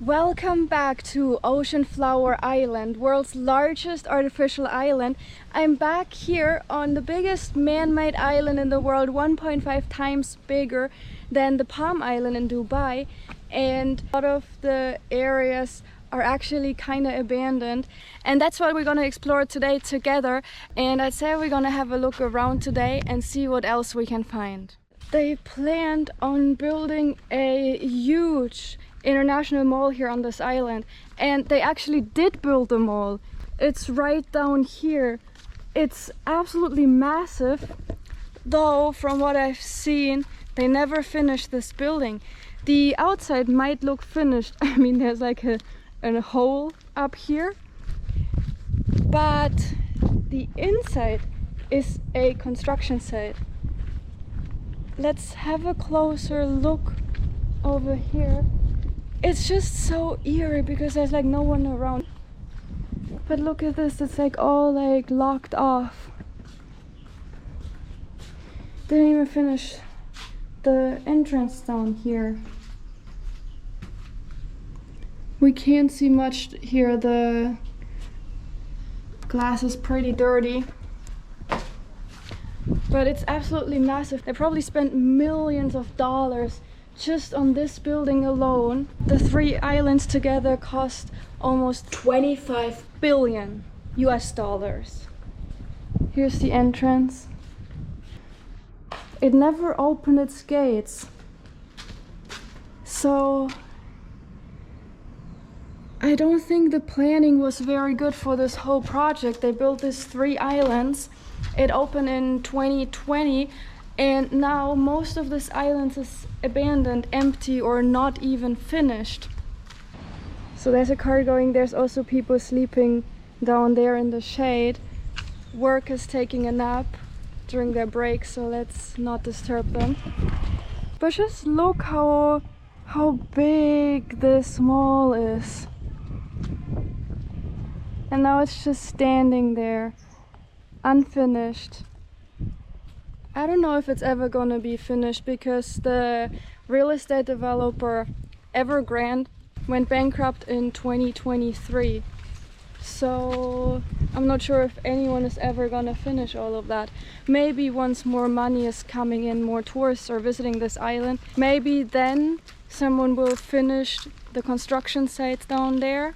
Welcome back to Ocean Flower Island, world's largest artificial island. I'm back here on the biggest man-made island in the world, 1.5 times bigger than the Palm Island in Dubai, and a lot of the areas are actually kind of abandoned, and that's what we're going to explore today together. And I'd say we're going to have a look around today and see what else we can find. They planned on building a huge international mall here on this island, and they actually did build the mall. It's right down here. It's absolutely massive, though from what I've seen they never finished this building. The outside might look finished. I mean, there's like a hole up here, but the inside is a construction site. Let's have a closer look over here. It's just so eerie because there's like no one around. But look at this, it's like all like locked off. Didn't even finish the entrance down here. We can't see much here, the glass is pretty dirty. But it's absolutely massive. They probably spent millions of dollars just on this building alone. The three islands together cost almost 25 billion US dollars. Here's the entrance. It never opened its gates. So I don't think the planning was very good for this whole project. They built these three islands. It opened in 2020, and now most of this island is abandoned, empty, or not even finished. So there's a car going. There's also people sleeping down there in the shade. Workers taking a nap during their break, so let's not disturb them. But just look how big this mall is. And now it's just standing there, unfinished. I don't know if it's ever gonna be finished because the real estate developer Evergrande went bankrupt in 2023. So I'm not sure if anyone is ever gonna finish all of that. Maybe once more money is coming in, more tourists are visiting this island, maybe then someone will finish the construction sites down there.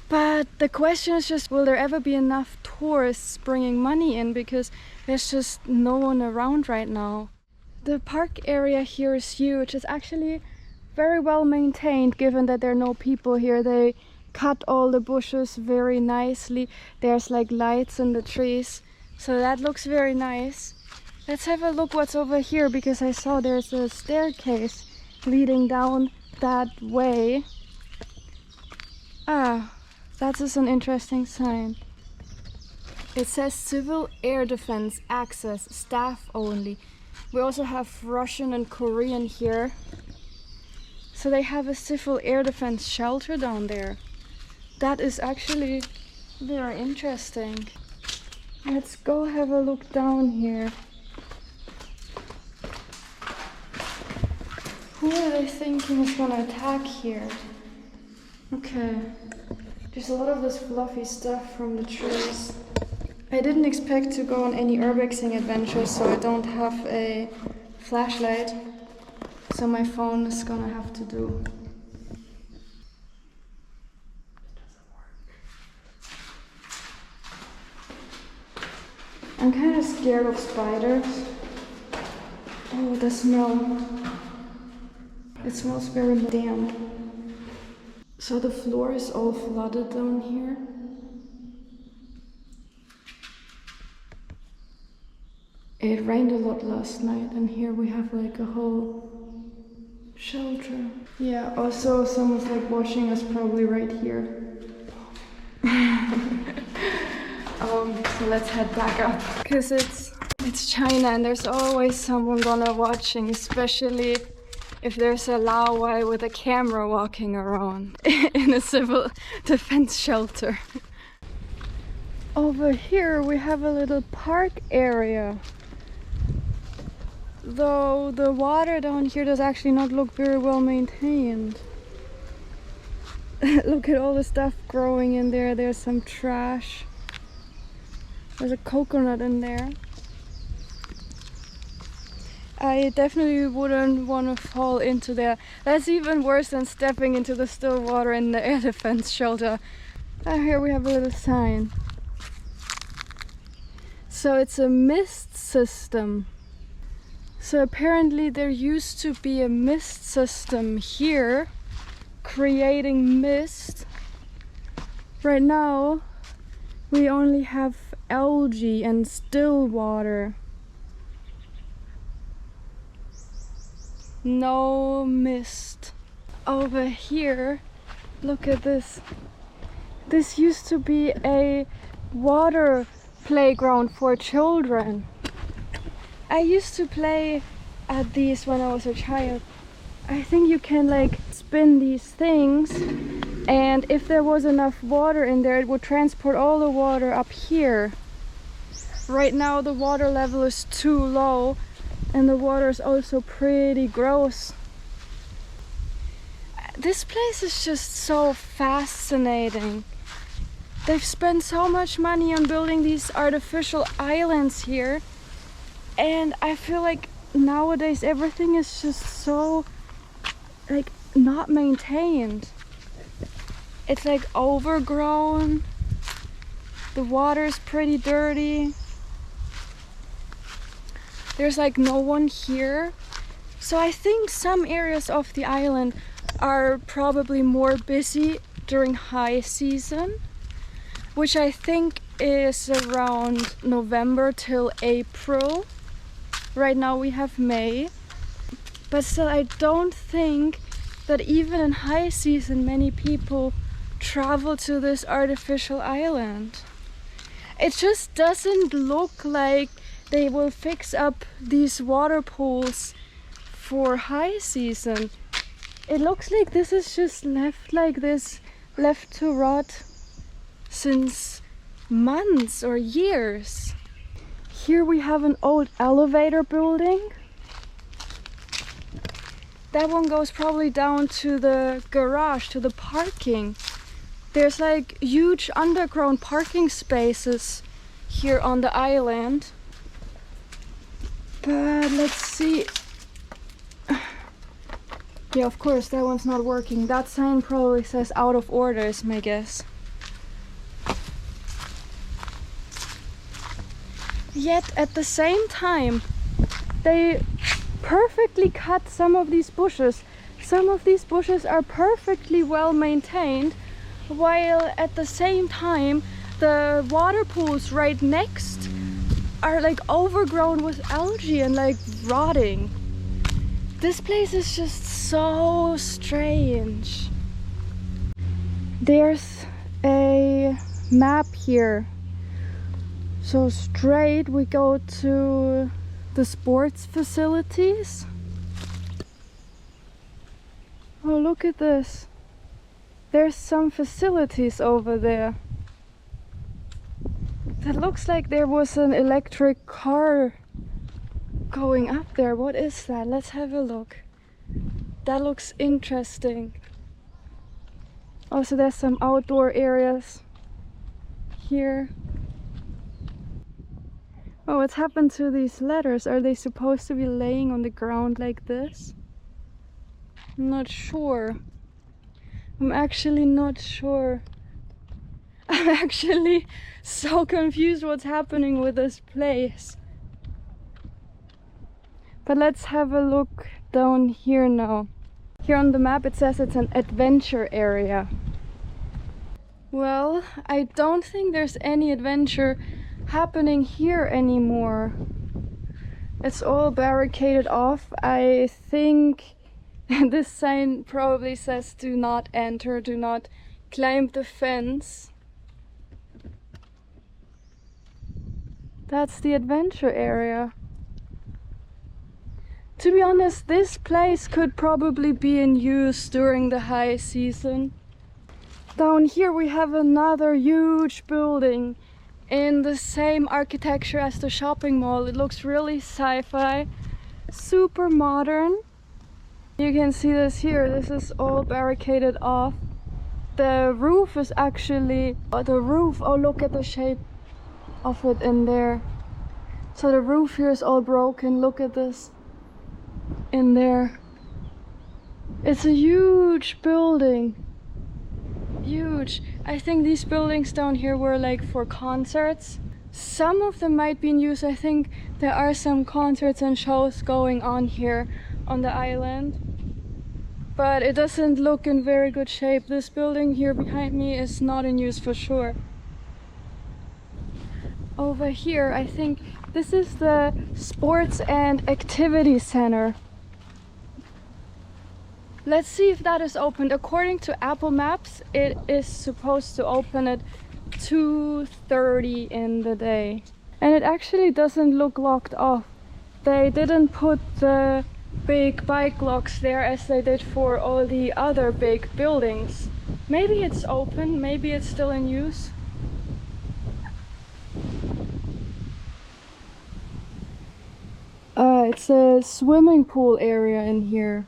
But the question is just, will there ever be enough tourists bringing money in, because there's just no one around right now. The park area here is huge. It's actually very well maintained given that there are no people here. They cut all the bushes very nicely. There's like lights in the trees, so that looks very nice. Let's have a look what's over here, because I saw there's a staircase leading down that way. Ah, that is an interesting sign. It says Civil Air Defense Access, staff only. We also have Russian and Korean here. So they have a civil air defense shelter down there. That is actually very interesting. Let's go have a look down here. Who are they thinking is gonna attack here? Okay. There's a lot of this fluffy stuff from the trees. I didn't expect to go on any urbexing adventures, so I don't have a flashlight. So my phone is gonna have to do. I'm kind of scared of spiders. Oh, the smell. It smells very damp. So the floor is all flooded down here. It rained a lot last night, and here we have like a whole shelter. Yeah, also someone's like watching us probably right here. So let's head back up. Because it's China and there's always someone gonna watching, especially if there's a Laowai with a camera walking around in a civil defense shelter. Over here we have a little park area. Though the water down here does actually not look very well maintained. Look at all the stuff growing in there. There's some trash. There's a coconut in there. I definitely wouldn't want to fall into there. That's even worse than stepping into the still water in the air defense shelter. Here we have a little sign. So it's a mist system. So apparently there used to be a mist system here, creating mist. Right now we only have algae and still water. No mist. Over here, look at this. This used to be a water playground for children. I used to play at these when I was a child. I think you can like spin these things, and if there was enough water in there, it would transport all the water up here. Right now the water level is too low, and the water is also pretty gross. This place is just so fascinating. They've spent so much money on building these artificial islands here, and I feel like nowadays everything is just so like not maintained. It's like overgrown. The water is pretty dirty. There's like no one here. So I think some areas of the island are probably more busy during high season, which I think is around November till April. Right now we have May. But still, I don't think that even in high season many people travel to this artificial island. It just doesn't look like they will fix up these water pools for high season. It looks like this is just left like this, left to rot since months or years. Here we have an old elevator building. That one goes probably down to the garage, to the parking. There's like huge underground parking spaces here on the island. But let's see. Yeah, of course, that one's not working. That sign probably says out of order is my guess. Yet at the same time, they perfectly cut some of these bushes. Some of these bushes are perfectly well maintained, while at the same time the water pools right next are like overgrown with algae and like rotting. This place is just so strange. There's a map here. So straight we go to the sports facilities. Oh, look at this. There's some facilities over there. That looks like there was an electric car going up there. What is that? Let's have a look. That looks interesting. Also, there's some outdoor areas here. Oh, what's happened to these letters? Are they supposed to be laying on the ground like this? I'm not sure. I'm actually not sure. I'm actually so confused what's happening with this place. But let's have a look down here now. Here on the map it says it's an adventure area. Well, I don't think there's any adventure happening here anymore. It's all barricaded off. I think this sign probably says do not enter, do not climb the fence. That's the adventure area. To be honest, this place could probably be in use during the high season. Down here we have another huge building in the same architecture as the shopping mall. It looks really sci-fi, super modern. You can see this here. This is all barricaded off. The roof is actually, oh look at the shape of it in there. So the roof here is all broken, look at this in there. It's a huge building, huge. I think these buildings down here were like for concerts. Some of them might be in use. I think there are some concerts and shows going on here on the island. But it doesn't look in very good shape. This building here behind me is not in use for sure. Over here, I think this is the Sports and Activity Center. Let's see if that is opened. According to Apple Maps, it is supposed to open at 2:30 in the day. And it actually doesn't look locked off. They didn't put the big bike locks there as they did for all the other big buildings. Maybe it's open, maybe it's still in use. It's a swimming pool area in here.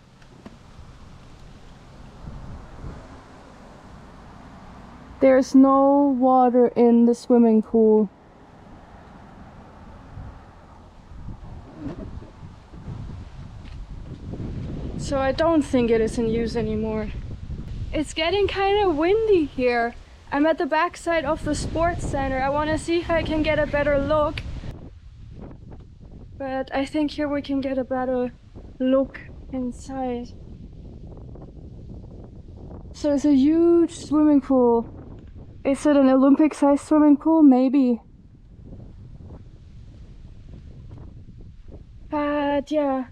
There's no water in the swimming pool. So I don't think it is in use anymore. It's getting kind of windy here. I'm at the backside of the sports center. I want to see if I can get a better look. But I think here we can get a better look inside. So it's a huge swimming pool. Is it an Olympic-sized swimming pool? Maybe. But yeah,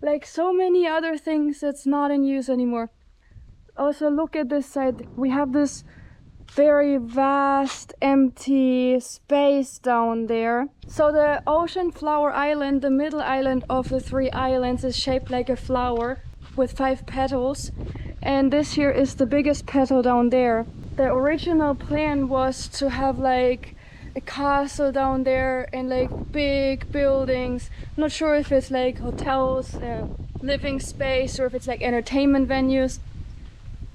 like so many other things, it's not in use anymore. Also, look at this side. We have this very vast empty space down there. So the Ocean Flower Island, the middle island of the 3 islands, is shaped like a flower with 5 petals, and this here is the biggest petal down there. The original plan was to have like a castle down there and like big buildings. Not sure if it's like hotels, living space, or if it's like entertainment venues.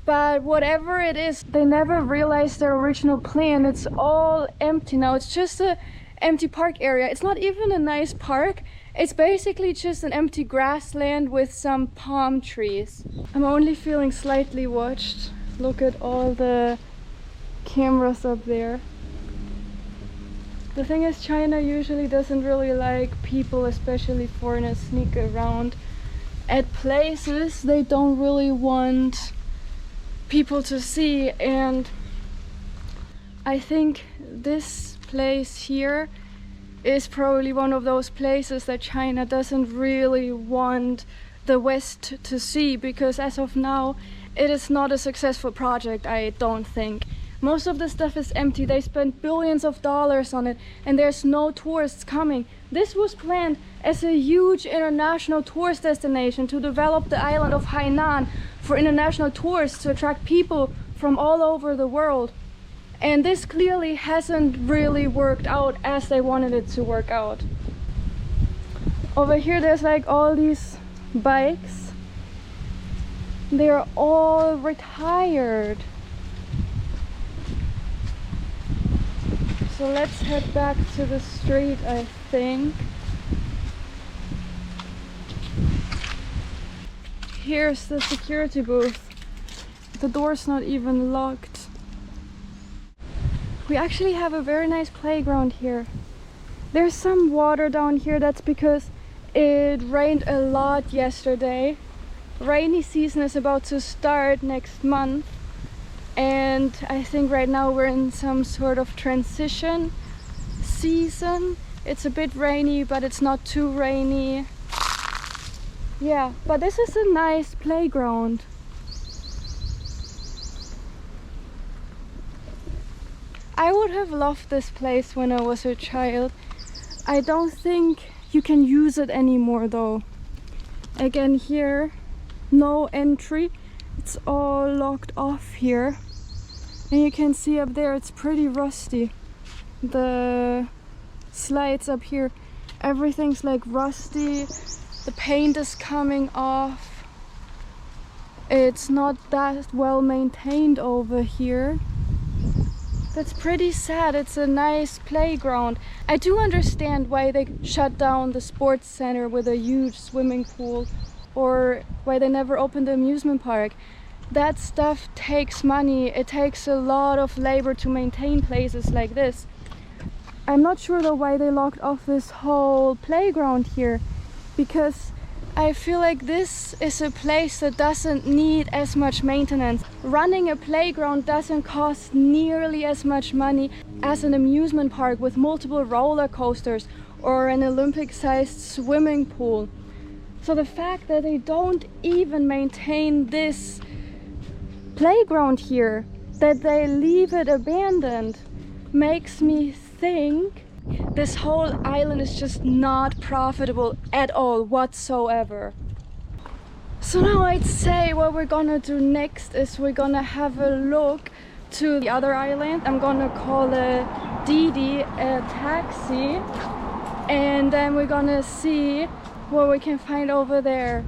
But whatever it is, they never realized their original plan. It's all empty now. It's just an empty park area. It's not even a nice park. It's basically just an empty grassland with some palm trees. I'm only feeling slightly watched. Look at all the cameras up there. The thing is, China usually doesn't really like people, especially foreigners, sneak around at places they don't really want people to see. And I think this place here is probably one of those places that China doesn't really want the West to see, because as of now it is not a successful project, I don't think. Most of the stuff is empty. They spent billions of dollars on it and there's no tourists coming. This was planned as a huge international tourist destination to develop the island of Hainan for international tourists, to attract people from all over the world. And this clearly hasn't really worked out as they wanted it to work out. Over here there's like all these bikes. They're all retired. So let's head back to the street, I think. Here's the security booth. The door's not even locked. We actually have a very nice playground here. There's some water down here. That's because it rained a lot yesterday. Rainy season is about to start next month. And I think right now we're in some sort of transition season. It's a bit rainy, but it's not too rainy. Yeah, but this is a nice playground. I would have loved this place when I was a child. I don't think you can use it anymore though. Again here, no entry. It's all locked off here. And you can see up there it's pretty rusty. The slides up here, everything's like rusty. The paint is coming off. It's not that well maintained over here. That's pretty sad. It's a nice playground. I do understand why they shut down the sports center with a huge swimming pool, or why they never opened the amusement park. That stuff takes money. It takes a lot of labor to maintain places like this. I'm not sure though why they locked off this whole playground here, because I feel like this is a place that doesn't need as much maintenance. Running a playground doesn't cost nearly as much money as an amusement park with multiple roller coasters or an Olympic-sized swimming pool. So the fact that they don't even maintain this playground here, that they leave it abandoned, makes me think this whole island is just not profitable at all whatsoever. So now I'd say what we're gonna do next is we're gonna have a look to the other island. I'm gonna call a Didi a taxi, and then we're gonna see what we can find over there.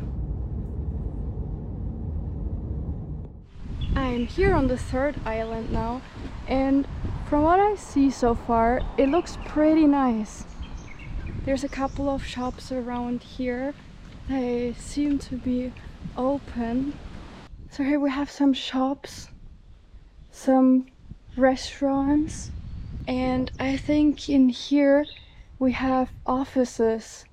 I'm here on the third island now, and from what I see so far, it looks pretty nice. There's a couple of shops around here. They seem to be open. So here we have some shops, some restaurants, and I think in here we have offices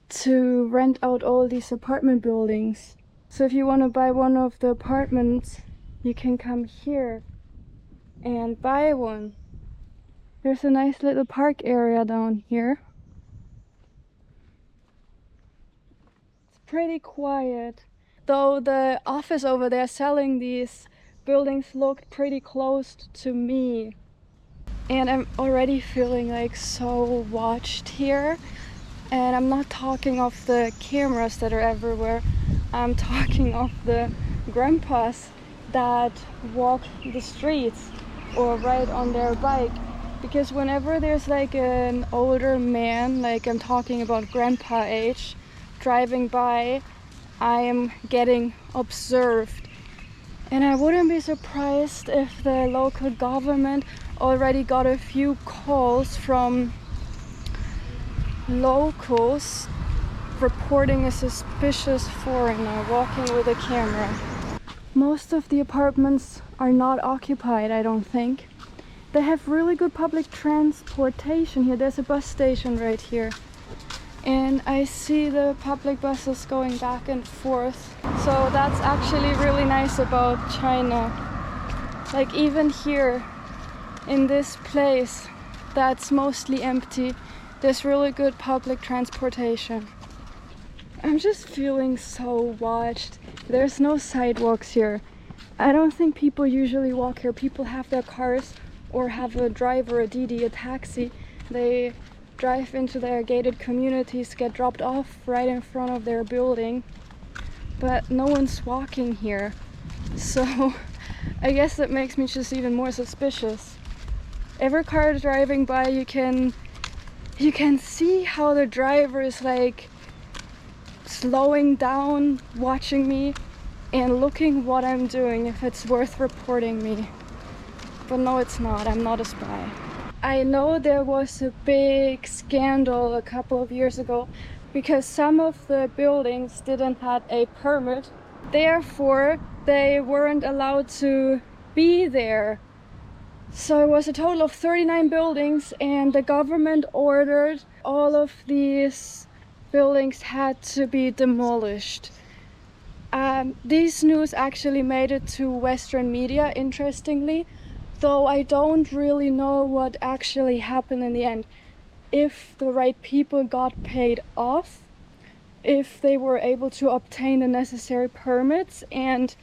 to rent out all these apartment buildings. So if you want to buy one of the apartments, you can come here and buy one. There's a nice little park area down here. It's pretty quiet, though the office over there selling these buildings looked pretty close to me. And I'm already feeling like so watched here. And I'm not talking of the cameras that are everywhere. I'm talking of the grandpas that walk the streets or ride on their bike. Because whenever there's like an older man, like I'm talking about grandpa age, driving by, I am getting observed. And I wouldn't be surprised if the local government already got a few calls from locals reporting a suspicious foreigner walking with a camera. Most of the apartments are not occupied, I don't think. They have really good public transportation here. There's a bus station right here. And I see the public buses going back and forth. So that's actually really nice about China. Like even here in this place that's mostly empty, there's really good public transportation. I'm just feeling so watched. There's no sidewalks here. I don't think people usually walk here. People have their cars or have a driver, a Didi, a taxi. They drive into their gated communities, get dropped off right in front of their building. But no one's walking here. So I guess that makes me just even more suspicious. Every car driving by, you can see how the driver is like slowing down, watching me and looking what I'm doing, if it's worth reporting me. But no, it's not. I'm not a spy. I know there was a big scandal a couple of years ago because some of the buildings didn't have a permit. Therefore, they weren't allowed to be there. So it was a total of 39 buildings, and the government ordered all of these buildings had to be demolished. These news actually made it to Western media, interestingly, though I don't really know what actually happened in the end. If the right people got paid off, if they were able to obtain the necessary permits, and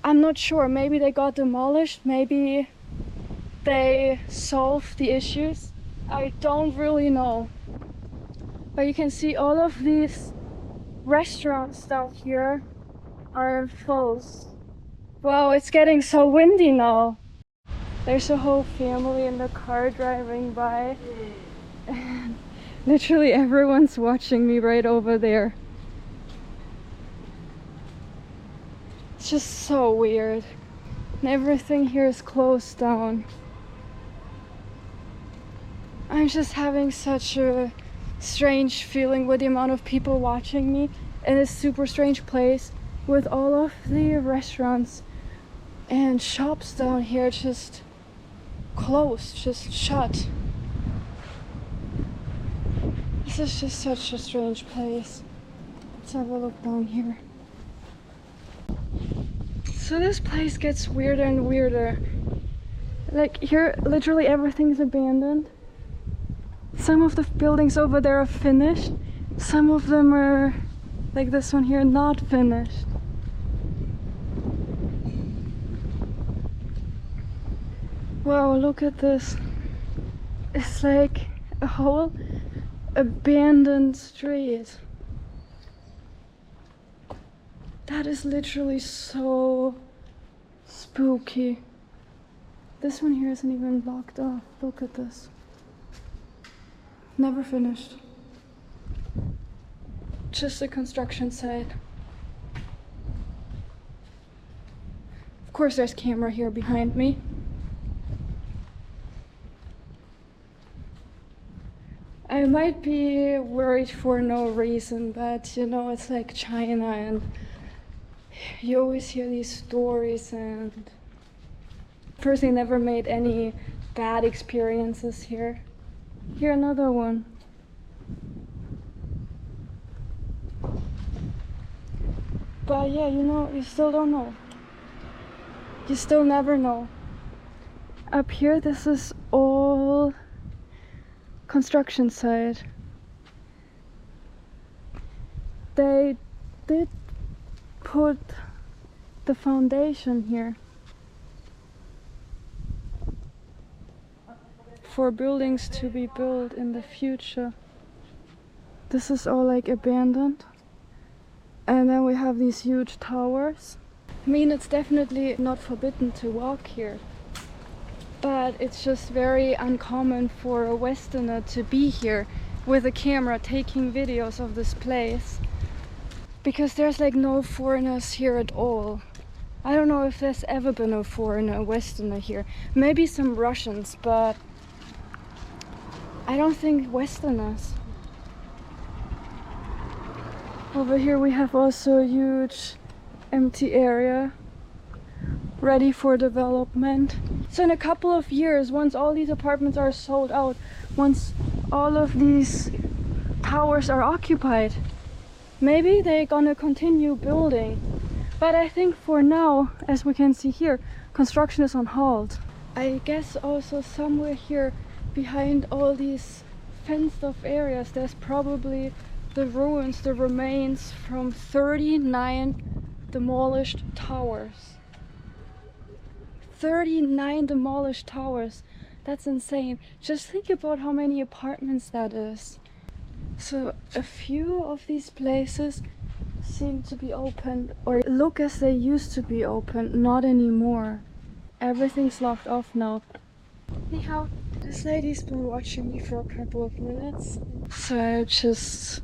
I'm not sure, maybe they got demolished, maybe they solved the issues. I don't really know. But you can see all of these restaurants down here are full. Wow, it's getting so windy now. There's a whole family in the car driving by. And literally everyone's watching me right over there. just so weird. And everything here is closed down. I'm just having such a strange feeling with the amount of people watching me in this super strange place with all of the restaurants and shops down here just closed, just shut. This is just such a strange place. Let's have a look down here. So this place gets weirder and weirder. Like here, literally everything's abandoned. Some of the buildings over there are finished. Some of them are, like this one here, not finished. Wow, look at this. It's like a whole abandoned street. That is literally so spooky. This one here isn't even blocked off. Look at this. Never finished. Just a construction site. Of course there's camera here behind me. I might be worried for no reason, but you know, it's like China and you always hear these stories, and personally never made any bad experiences here. Here another one. But yeah, you know, you still don't know. You still never know. Up here, this is all construction site. They did put the foundation here for buildings to be built in the future. This is all like abandoned. And then we have these huge towers. I mean, it's definitely not forbidden to walk here, but it's just very uncommon for a Westerner to be here with a camera taking videos of this place, because there's like no foreigners here at all. I don't know if there's ever been a foreigner, a Westerner here. Maybe some Russians, but I don't think Westerners. Over here we have also a huge empty area ready for development. So in a couple of years, once all these apartments are sold out, once all of these towers are occupied, maybe they're gonna continue building. But I think for now, as we can see here, construction is on hold. I guess also somewhere here behind all these fenced off areas, there's probably the ruins, the remains from 39 demolished towers. 39 demolished towers. That's insane. Just think about how many apartments that is. So a few of these places seem to be open, or look as they used to be open. Not anymore. Everything's locked off now. Anyhow, this lady's been watching me for a couple of minutes, so I just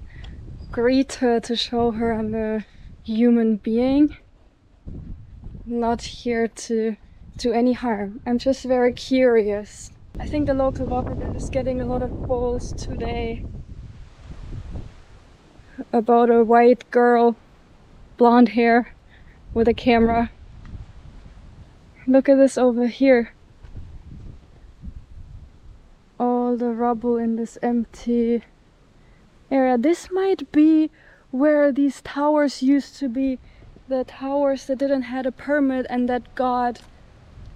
greet her to show her I'm a human being, not here to do any harm. I'm just very curious. I think the local government is getting a lot of balls today about a white girl, blonde hair, with a camera. Look at this over here. All the rubble in this empty area. This might be where these towers used to be, the towers that didn't have a permit and that got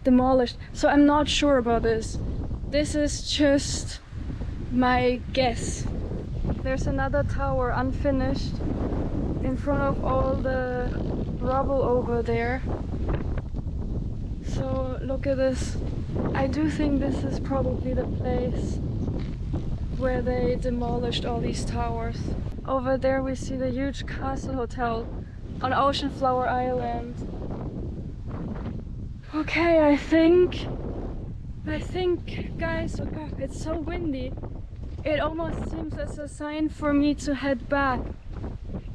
demolished. So I'm not sure about this. This is just my guess. There's another tower unfinished in front of all the rubble over there. So look at this. I do think this is probably the place where they demolished all these towers. Over there we see the huge castle hotel on Oceanflower Island. Okay, I think guys, oh, it's so windy. It almost seems as a sign for me to head back.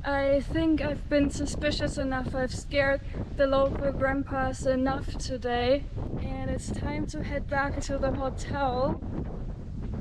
I think I've been suspicious enough. I've scared the local grandpas enough today. And it's time to head back to the hotel.